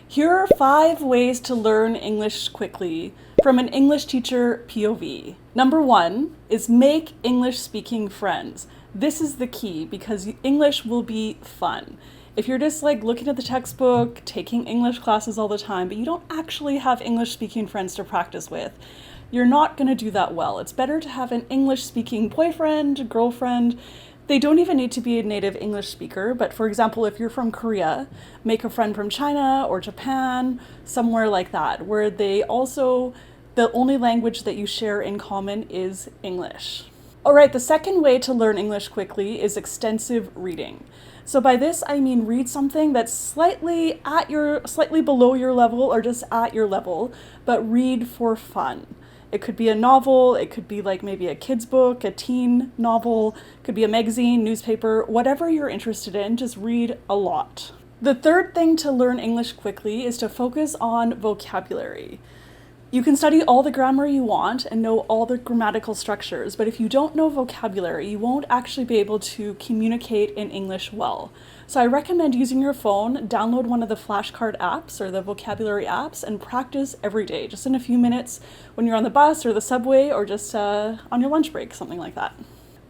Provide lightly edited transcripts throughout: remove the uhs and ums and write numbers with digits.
Here are 5 ways to learn English quickly from an English teacher POV. Number 1 is make English speaking friends. This is the key because English will be fun. If you're just like looking at the textbook, taking English classes all the time, but you don't actually have English speaking friends to practice with, you're not going to do that well. It's better to have an English speaking boyfriend, girlfriend. They don't even need to be a native English speaker, but for example, if you're from Korea, make a friend from China or Japan, somewhere like that, where the only language that you share in common is English. All right, the second way to learn English quickly is extensive reading. So by this, I mean read something that's slightly below your level or just at your level, but read for fun. It could be a novel, it could be like maybe a kid's book, a teen novel, it could be a magazine, newspaper, whatever you're interested in, just read a lot. The third thing to learn English quickly is to focus on vocabulary. You can study all the grammar you want and know all the grammatical structures, but if you don't know vocabulary, you won't actually be able to communicate in English well. So I recommend using your phone, download one of the flashcard apps or the vocabulary apps and practice every day, just in a few minutes when you're on the bus or the subway or just on your lunch break, something like that.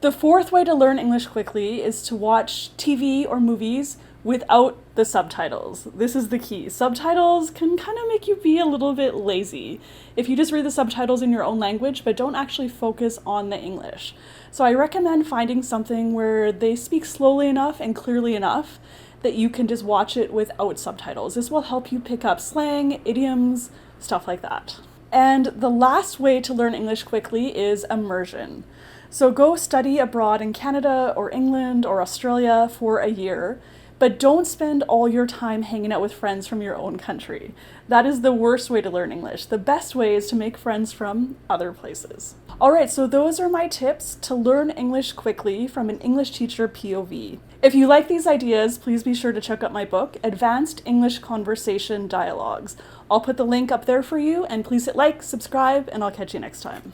The fourth way to learn English quickly is to watch TV or movies without the subtitles. This is the key. Subtitles can kind of make you be a little bit lazy if you just read the subtitles in your own language but don't actually focus on the English. So I recommend finding something where they speak slowly enough and clearly enough that you can just watch it without subtitles. This will help you pick up slang, idioms, stuff like that. And the last way to learn English quickly is immersion. So go study abroad in Canada or England or Australia for a year, but don't spend all your time hanging out with friends from your own country. That is the worst way to learn English. The best way is to make friends from other places. All right, so those are my tips to learn English quickly from an English teacher POV. If you like these ideas, please be sure to check out my book, Advanced English Conversation Dialogues. I'll put the link up there for you, and please hit like, subscribe, and I'll catch you next time.